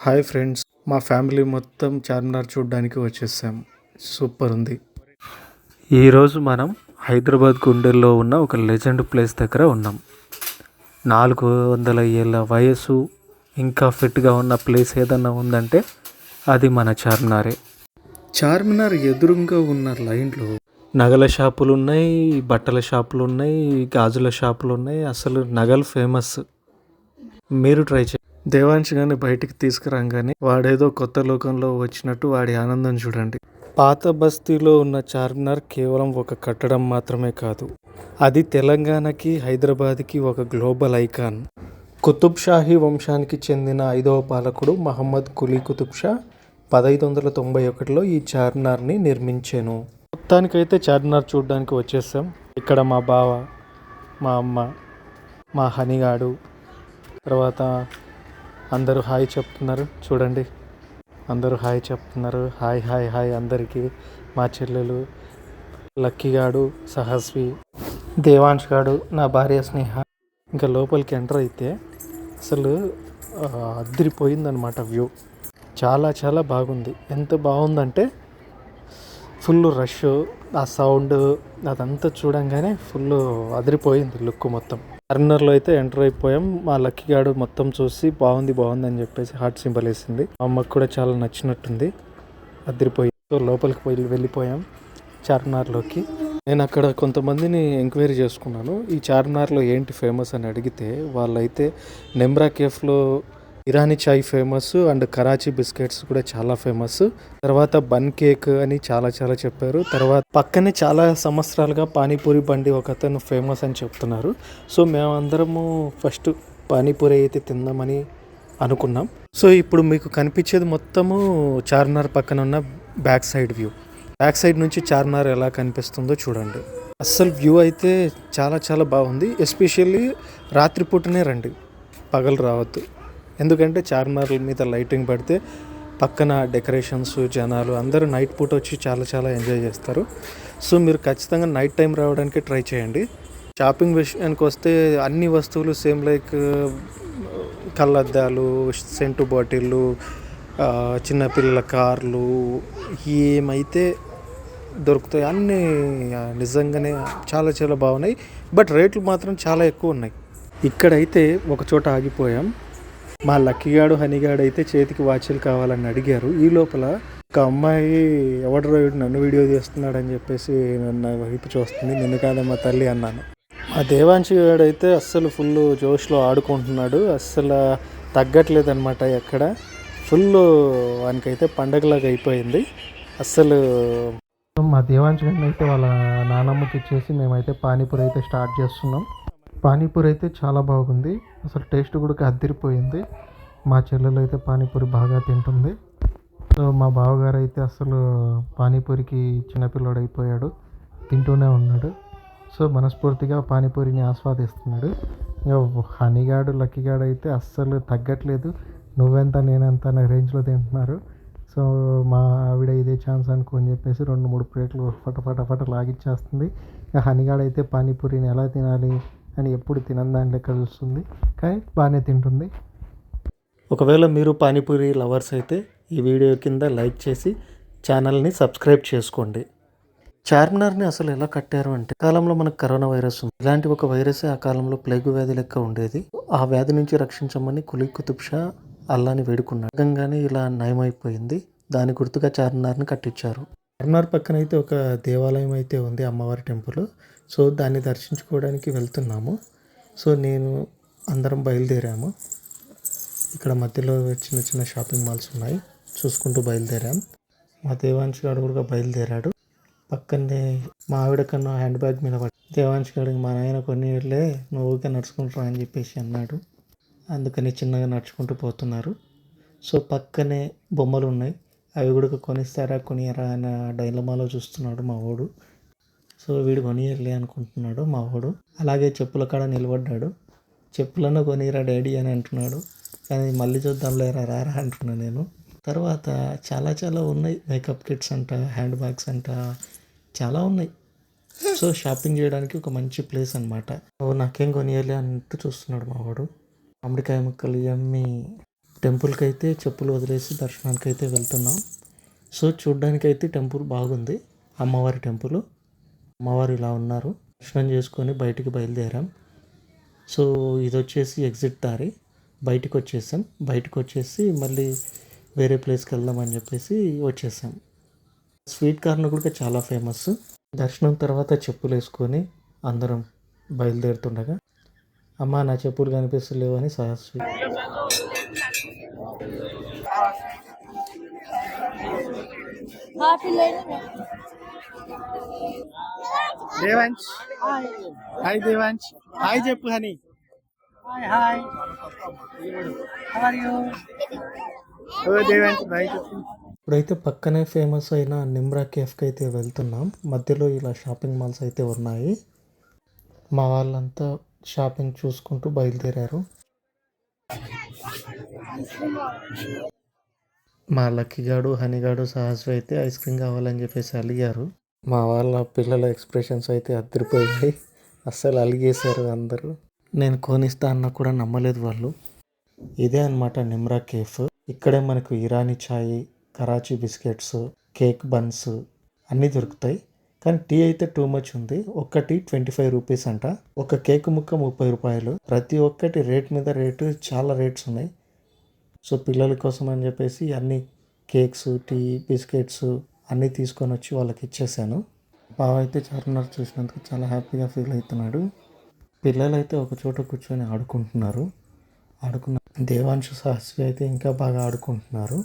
Hi friends, మా family మొత్తం చార్మినార్ చూడడానికి వచ్చేసాం. సూపర్ ఉంది. ఈరోజు మనం హైదరాబాద్ గుండెల్లో ఉన్న ఒక లెజెండ్ ప్లేస్ దగ్గర ఉన్నాం. 400 ఏళ్ళ వయసు ఇంకా ఫిట్గా ఉన్న ప్లేస్ ఏదన్నా ఉందంటే అది మన చార్మినారే. చార్మినార్ ఎదురుగా ఉన్న లైన్లో నగల షాపులు ఉన్నాయి, బట్టల షాపులు ఉన్నాయి, గాజుల షాపులు ఉన్నాయి. అసలు నగలు ఫేమస్. మీరు ట్రై చేయండి. దేవాంశ్ గారిని బయటికి తీసుకురాగానే వాడేదో కొత్త లోకంలో వచ్చినట్టు వాడి ఆనందం చూడండి. పాత బస్తీలో ఉన్న చార్మినార్ కేవలం ఒక కట్టడం మాత్రమే కాదు, అది తెలంగాణకి, హైదరాబాద్కి ఒక గ్లోబల్ ఐకాన్. కుతుబ్ షాహీ వంశానికి చెందిన 5వ పాలకుడు మహమ్మద్ కులీ కుతుబ్ షా 1591లో ఈ చార్మినార్ని నిర్మించాను. మొత్తానికైతే చార్మినార్ చూడడానికి వచ్చేసాం. ఇక్కడ మా బావ, మా అమ్మ, మా హనీగాడు, తర్వాత అందరూ హాయ్ చెప్తున్నారు. చూడండి, అందరూ హాయ్ చెప్తున్నారు. హాయ్ హాయ్ హాయ్ అందరికీ. మా చెల్లెలు లక్కీగాడు, సహస్వి, దేవాంశ్ గాడు, నా భార్య స్నేహ. ఇంకా లోపలికి ఎంటర్ అయితే అసలు అదిరిపోయిందనమాట వ్యూ. చాలా చాలా బాగుంది. ఎంత బాగుందంటే ఫుల్ రష్, ఆ సౌండ్ అదంతా చూడంగానే ఫుల్ అదిరిపోయింది లుక్ మొత్తం. చార్మినార్లో అయితే ఎంటర్ అయిపోయాం. మా లక్కీ గాడు మొత్తం చూసి బాగుంది బాగుంది అని చెప్పేసి హార్ట్ సింబల్ వేసింది. మా అమ్మకు కూడా చాలా నచ్చినట్టుంది. అదిరిపోయి లోపలికి వెళ్ళిపోయాం చార్మినార్లోకి. నేను అక్కడ కొంతమందిని ఎంక్వైరీ చేసుకున్నాను, ఈ చార్మినార్లో ఏంటి ఫేమస్ అని అడిగితే వాళ్ళైతే నెమ్రా కేఫ్లో ఇరానీ చాయ్ ఫేమస్ అండ్ కరాచీ బిస్కెట్స్ కూడా చాలా ఫేమస్. తర్వాత బన్ కేక్ అని చాలా చాలా చెప్పారు. తర్వాత పక్కనే చాలా సంవత్సరాలుగా పానీపూరి బండి ఒక అతను ఫేమస్ అని చెప్తున్నారు. సో మేమందరము ఫస్ట్ పానీపూరి అయితే తిందామని అనుకున్నాం. సో ఇప్పుడు మీకు కనిపించేది మొత్తము చార్మినార్ పక్కన ఉన్న back side view. Back side నుంచి చార్మినార్ ఎలా కనిపిస్తుందో చూడండి. అస్సలు వ్యూ అయితే చాలా చాలా బాగుంది. ఎస్పెషల్లీ రాత్రిపూటనే రండి, పగలు రావద్దు. ఎందుకంటే చార్మినార్ మీద లైటింగ్ పడితే పక్కన డెకరేషన్స్, జనాలు అందరూ నైట్ పూట వచ్చి చాలా చాలా ఎంజాయ్ చేస్తారు. సో మీరు ఖచ్చితంగా నైట్ టైం రావడానికి ట్రై చేయండి. షాపింగ్ విషయానికి వస్తే అన్ని వస్తువులు సేమ్, లైక్ కళ్ళద్దాలు, సెంటు బాటిళ్ళు, చిన్నపిల్లల కార్లు, ఏమైతే దొరుకుతాయి అన్నీ నిజంగానే చాలా చాలా బాగున్నాయి. బట్ రేట్లు మాత్రం చాలా ఎక్కువ ఉన్నాయి. ఇక్కడైతే ఒక చోట ఆగిపోయాం. మా లక్కీగాడు, హనీగాడు అయితే చేతికి వాచ్లు కావాలని అడిగారు. ఈ లోపల ఒక అమ్మాయి ఎవడో నన్ను వీడియో తీస్తున్నాడు అని చెప్పేసి నన్ను వైపు చూస్తుంది. నిన్ను కాదమ్మా తల్లి అన్నాను. మా దేవాంశి గాడు అయితే అస్సలు ఫుల్ జోష్లో ఆడుకుంటున్నాడు. అస్సలు తగ్గట్లేదు అనమాట. ఎక్కడ ఫుల్ వానికైతే పండగలాగా అయిపోయింది అస్సలు. మా దేవాంశి గారిని అయితే వాళ్ళ నానమ్మకి ఇచ్చేసి మేమైతే పానీపూరి అయితే స్టార్ట్ చేస్తున్నాం. పానీపూరి అయితే చాలా బాగుంది. అసలు టేస్ట్ కూడా అదిరిపోయింది. మా చెల్లెలు అయితే పానీపూరి బాగా తింటుంది. సో మా బావగారు అయితే అసలు పానీపూరికి చిన్నపిల్లడు అయిపోయాడు, తింటూనే ఉన్నాడు. సో మనస్ఫూర్తిగా పానీపూరిని ఆస్వాదిస్తున్నాడు. ఇంకా హనీగాడు, లక్కీగాడు అయితే అస్సలు తగ్గట్లేదు. నువ్వెంత నేనెంత అనే రేంజ్లో తింటున్నారు. సో మా ఆవిడ ఇదే ఛాన్స్ అనుకోని చెప్పేసి 2-3 ప్లేట్లు ఫట లాగిచ్చేస్తుంది. ఇంకా హనీగాడు అయితే పానీపూరిని ఎలా తినాలి అని ఎప్పుడు తినని దాని లెక్క చూస్తుంది, కానీ బాగానే తింటుంది. ఒకవేళ మీరు పానీపూరి లవర్స్ అయితే ఈ వీడియో కింద లైక్ చేసి ఛానల్ని సబ్స్క్రైబ్ చేసుకోండి. చార్మినార్ని అసలు ఎలా కట్టారు అంటే, కాలంలో మనకు కరోనా వైరస్ ఉంది. ఇలాంటి ఒక వైరసే ఆ కాలంలో ప్లేగు వ్యాధి లెక్క ఉండేది. ఆ వ్యాధి నుంచి రక్షించమని కులీ కుతుబ్ షా అల్లాని వేడుకున్నాడు. నిజంగానే ఇలా నయమైపోయింది. దాని గుర్తుగా చార్మినార్ని కట్టించారు. చార్మినార్ పక్కన అయితే ఒక దేవాలయం అయితే ఉంది, అమ్మవారి టెంపుల్. సో దాన్ని దర్శించుకోవడానికి వెళ్తున్నాము. సో అందరం బయలుదేరాము. ఇక్కడ మధ్యలో చిన్న చిన్న షాపింగ్ మాల్స్ ఉన్నాయి, చూసుకుంటూ బయలుదేరాం. మా దేవాంశ్ గారు కూడా బయలుదేరాడు. పక్కనే మా ఆవిడ కన్నా హ్యాండ్ బ్యాగ్ మీద పడి దేవాంశ్ గారికి మా నాయన కొన్నిళ్ళే నువ్వు ఊరికే నడుచుకుంటురా అని చెప్పేసి అన్నాడు. అందుకని చిన్నగా నడుచుకుంటూ పోతున్నారు. సో పక్కనే బొమ్మలు ఉన్నాయి, అవి కూడా కొనిస్తారా కొనియరా అన్న డైలమాలో చూస్తున్నాడు మా వాడు. సో వీడు కొనియర్లే అనుకుంటున్నాడు మా వాడు. అలాగే చెప్పుల కాడ నిలబడ్డాడు. చెప్పులను కొనిరా డాడీ అని అంటున్నాడు, కానీ మళ్ళీ చూద్దాంలే రారా అంటున్నాను నేను. తర్వాత చాలా చాలా ఉన్నాయి, మేకప్ కిట్స్ అంట, హ్యాండ్ బ్యాగ్స్ అంట, చాలా ఉన్నాయి. సో షాపింగ్ చేయడానికి ఒక మంచి ప్లేస్ అనమాట. నాకేం కొనియాలి అంటూ చూస్తున్నాడు మా వాడు. మామిడికాయ ముక్కలు, యమ్మీ టెంపుల్కి అయితే చెప్పులు వదిలేసి దర్శనానికి అయితే వెళ్తున్నాం. సో చూడ్డానికి అయితే టెంపుల్ బాగుంది. అమ్మవారి టెంపుల్. అమ్మవారు ఇలా ఉన్నారు. దర్శనం చేసుకొని బయటికి బయలుదేరాం. సో ఇది వచ్చేసి ఎగ్జిట్ దారి. బయటికి వచ్చేసాం. బయటకు వచ్చేసి మళ్ళీ వేరే ప్లేస్కి వెళ్దామని చెప్పేసి వచ్చేసాం. స్వీట్ కార్న్ కూడా చాలా ఫేమస్. దర్శనం తర్వాత చెప్పులు వేసుకొని అందరం బయలుదేరుతుండగా అమ్మ నా చెప్పులు కనిపిస్తలేవు అని సహస్వి దేవాంశ్ హాయ్ దేవాంశ్ హాయ్ చెప్పు honey hi hi how are you ఓ దేవాంశ్ బాయ్ చెప్పు. ఇప్పుడైతే పక్కనే ఫేమస్ అయిన నిమ్రా కేఫ్కి అయితే వెళ్తున్నాం. మధ్యలో ఇలా షాపింగ్ మాల్స్ అయితే ఉన్నాయి. మా వాళ్ళంతా షాపింగ్ చూసుకుంటూ బయలుదేరారు. మా లక్కీగాడు హనీగాడు సహస్వి అయితే ఐస్ క్రీమ్ కావాలని చెప్పేసి అలిగారు. మా వాళ్ళ పిల్లల ఎక్స్ప్రెషన్స్ అయితే అదిరిపోయాయి. అస్సలు అలిగేశారు అందరూ. నేను కొనిస్తా అన్నా కూడా నమ్మలేదు వాళ్ళు. ఇదే అనమాట నిమ్రా కేఫ్. ఇక్కడే మనకు ఇరానీ ఛాయ్, కరాచీ బిస్కెట్స్, కేక్ బన్స్ అన్నీ దొరుకుతాయి. కానీ టీ అయితే టూ మచ్ ఉంది. ఒక్కటి 25 రూపీస్ అంట. ఒక కేక్ ముక్క 30 రూపాయలు. ప్రతి ఒక్కటి రేట్ మీద రేటు చాలా రేట్స్ ఉన్నాయి. సో పిల్లల కోసం అని చెప్పేసి అన్ని కేక్స్, టీ, బిస్కెట్స్ అన్నీ తీసుకొని వచ్చి వాళ్ళకి ఇచ్చేసాను. బావ అయితే చార్మినార్ చూసినందుకు చాలా హ్యాపీగా ఫీల్ అవుతున్నాడు. పిల్లలు అయితే ఒక చోట కూర్చొని ఆడుకుంటున్నారు. దేవాంశు సహస్వి అయితే ఇంకా బాగా ఆడుకుంటున్నారు.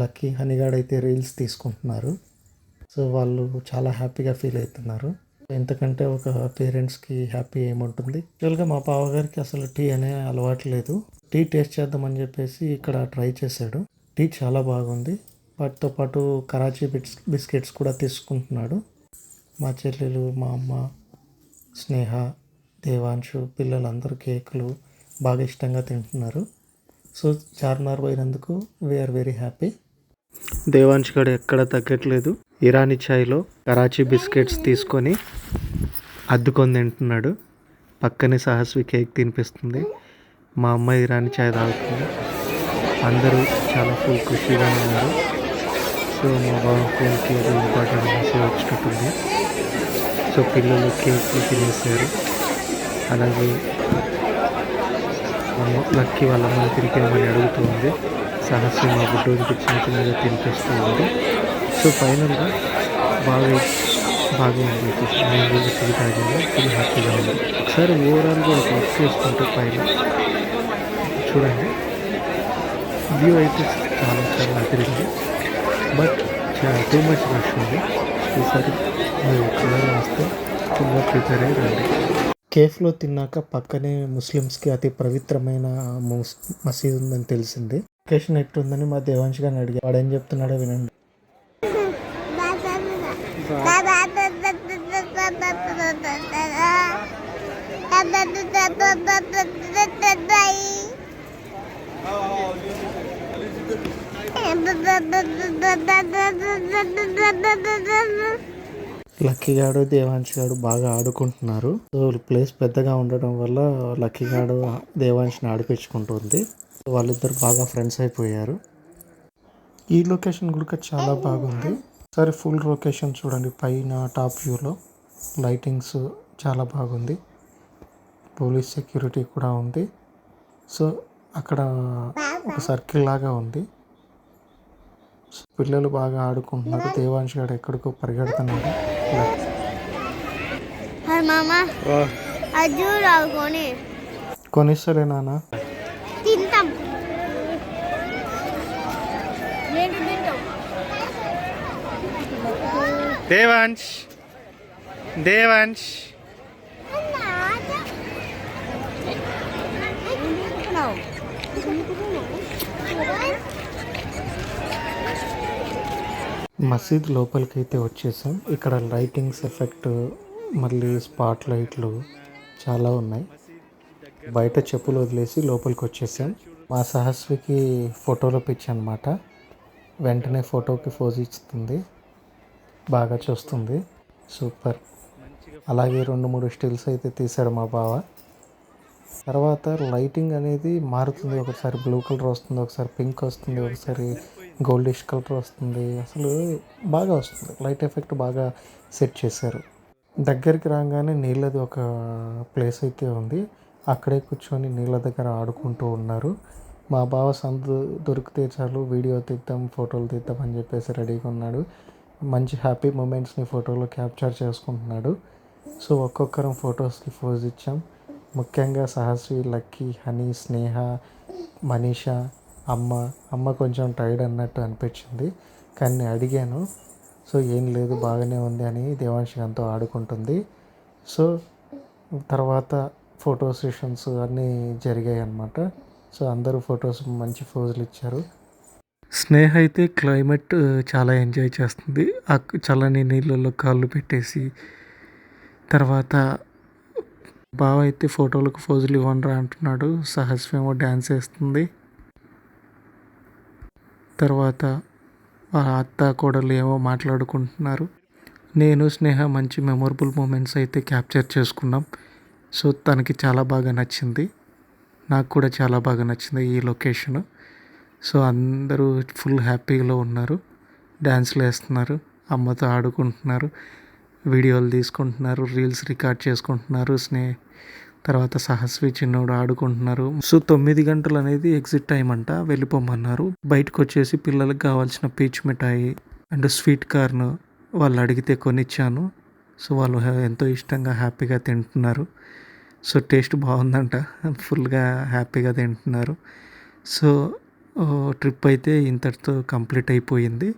లక్కీ హనీగాడ్ అయితే రీల్స్ తీసుకుంటున్నారు. సో వాళ్ళు చాలా హ్యాపీగా ఫీల్ అవుతున్నారు. ఎంతకంటే ఒక పేరెంట్స్కి హ్యాపీ ఏముంటుంది. యాక్చువల్గా మా బావగారికి అసలు టీ అనే అలవాటు లేదు. టీ టేస్ట్ చేద్దామని చెప్పేసి ఇక్కడ ట్రై చేశాడు. టీ చాలా బాగుంది. వాటితో పాటు కరాచీ బిస్కెట్స్ కూడా తీసుకుంటున్నాడు. మా చెల్లెలు, మా అమ్మ, స్నేహ, దేవాంశు పిల్లలందరూ కేకులు బాగా ఇష్టంగా తింటున్నారు. సో చార్మినార్ పోయినందుకు వీఆర్ వెరీ హ్యాపీ. దేవాంశ్ గడు ఎక్కడ తగ్గట్లేదు. ఇరానీ ఛాయ్లో కరాచీ బిస్కెట్స్ తీసుకొని అద్దుకొని తింటున్నాడు. పక్కనే సహస్వి కేక్ తినిపిస్తుంది. మా అమ్మ ఇరానీ ఛాయ్ తాగుతుంది. అందరూ చాలా ఫుల్ ఖుషీగా ఉన్నారు. సో మా బాబు ఫోన్కి ఏదో ఇంపార్టెంట్ మెసేజ్ వచ్చినట్టుంది. సో పిల్లలు కేక్లు తినేసారు. అలాగే లక్కీ వాళ్ళ అమ్మని తిరిగేమని అడుగుతుంది. సహస్వి మా బుడ్డోడికి చిన్న చిన్నగా తినిపిస్తూ ఉంది. సో ఫైనల్గా బాగుంది. మేము కూడా టీ తాగింది. ఫుల్ హ్యాపీగా ఉంది. ఒకసారి ఓవరాల్గా ఒక వర్క్ చేసుకుంటే పైన చూడండి వ్యూ అయితే చాలా చాలా అదిరింది. బట్ టూ మచ్ రష్ ఉంది. ఈసారి మీరు ఎక్కడైనా వస్తే ఫుల్గా ప్రిపేర్ అయ్యి రండి. కేఫ్లో తిన్నాక పక్కనే ముస్లిమ్స్కి అతి పవిత్రమైన మసీద్ ఉందని తెలిసింది. లొకేషన్ ఎట్టుందని మా దేవాంశ్ గారిని అడిగా. వాడు ఏం చెప్తున్నాడో వినండి. లక్కీ గాడు దేవాంశ్ గాడు బాగా ఆడుకుంటున్నారు. సో ప్లేస్ పెద్దగా ఉండడం వల్ల లక్కీ గాడు దేవాంశ్ని ఆడిపించుకుంటుంది. వాళ్ళిద్దరు బాగా ఫ్రెండ్స్ అయిపోయారు. ఈ లొకేషన్ కూడా చాలా బాగుంది. సరే ఫుల్ లొకేషన్ చూడండి. పైన టాప్ వ్యూలో లైటింగ్స్ చాలా బాగుంది. పోలీస్ సెక్యూరిటీ కూడా ఉంది. సో అక్కడ ఒక సర్కిల్ లాగా ఉంది. పిల్లలు బాగా ఆడుకుంటున్నారు. దేవాంశ్ గారు ఎక్కడికో పరిగెడుతున్నాడు. కొనిస్తలే నాన్న. దేవాంశ్ దేవాంశ్ మసీద్ లోపలికి అయితే వచ్చేసాం. ఇక్కడ లైటింగ్స్ ఎఫెక్ట్ మళ్ళీ స్పాట్ లైట్లు చాలా ఉన్నాయి. బయట చెప్పులు వదిలేసి లోపలికి వచ్చేసాం. మా సహస్వికి ఫోటోలో పిచ్చి అనమాట. వెంటనే ఫోటోకి పోజ్ ఇస్తుంది. బాగా చూస్తుంది. సూపర్. అలాగే 2-3 స్టిల్స్ అయితే తీశాడు మా బావ. తర్వాత లైటింగ్ అనేది మారుతుంది. ఒకసారి బ్లూ కలర్ వస్తుంది, ఒకసారి పింక్ వస్తుంది, ఒకసారి గోల్డిష్ కలర్ వస్తుంది. అసలు బాగా వస్తుంది. లైట్ ఎఫెక్ట్ బాగా సెట్ చేశారు. దగ్గరికి రాగానే నీళ్ళది ఒక ప్లేస్ అయితే ఉంది. అక్కడే కూర్చొని నీళ్ళ దగ్గర ఆడుకుంటూ ఉన్నారు. మా బావ సందు దొరికితే చాలు వీడియో తీద్దాం, ఫోటోలు తీద్దాం అని చెప్పేసి రెడీగా ఉన్నాడు. మంచి హ్యాపీ మూమెంట్స్ని ఫోటోలో క్యాప్చర్ చేసుకుంటున్నాడు. సో ఒక్కొక్కరం ఫొటోస్కి పోజ్ ఇచ్చాం. ముఖ్యంగా సహస్వి, లక్కీ, హనీ, స్నేహ, మనీషా, అమ్మ కొంచెం టైర్డ్ అన్నట్టు అనిపించింది. కానీ నేను అడిగాను. సో ఏం లేదు బాగానే ఉంది అని దేవాంశ్ అంతా ఆడుకుంటుంది. సో తర్వాత ఫోటో సెషన్స్ అన్నీ జరిగాయి అన్నమాట. సో అందరూ ఫొటోస్ మంచి పోజులు ఇచ్చారు. స్నేహ అయితే క్లైమేట్ చాలా ఎంజాయ్ చేస్తుంది. ఆ చల్లని నీళ్ళల్లో కాళ్ళు పెట్టేసి, తర్వాత బావ అయితే ఫోటోలకు పోజులు ఇవ్వనరా అంటున్నాడు. సహస్వేమో డ్యాన్స్ వేస్తుంది. తర్వాత ఆ అత్త కోడలు ఏమో మాట్లాడుకుంటున్నారు. నేను స్నేహ మంచి మెమొరబుల్ మూమెంట్స్ అయితే క్యాప్చర్ చేసుకున్నాం. సో తనకి చాలా బాగా నచ్చింది. నాకు కూడా చాలా బాగా నచ్చింది ఈ లొకేషన్. సో అందరూ ఫుల్ హ్యాపీగా ఉన్నారు. డ్యాన్స్లు వేస్తున్నారు, అమ్మతో ఆడుకుంటున్నారు, వీడియోలు తీసుకుంటున్నారు, రీల్స్ రికార్డ్ చేసుకుంటున్నారు. తర్వాత సహస్వి చిన్నోడు ఆడుకుంటున్నారు. సో 9 గంటలు అనేది ఎగ్జిట్ టైం అంట, వెళ్ళిపోమన్నారు. బయటకు వచ్చేసి పిల్లలకు కావాల్సిన peach mithai and sweet corn వాళ్ళు అడిగితే కొనిచ్చాను. సో వాళ్ళు ఎంతో ఇష్టంగా హ్యాపీగా తింటున్నారు. సో టేస్ట్ బాగుందంట, ఫుల్గా హ్యాపీగా తింటున్నారు. సో ట్రిప్ అయితే ఇంతటితో కంప్లీట్ అయిపోయింది.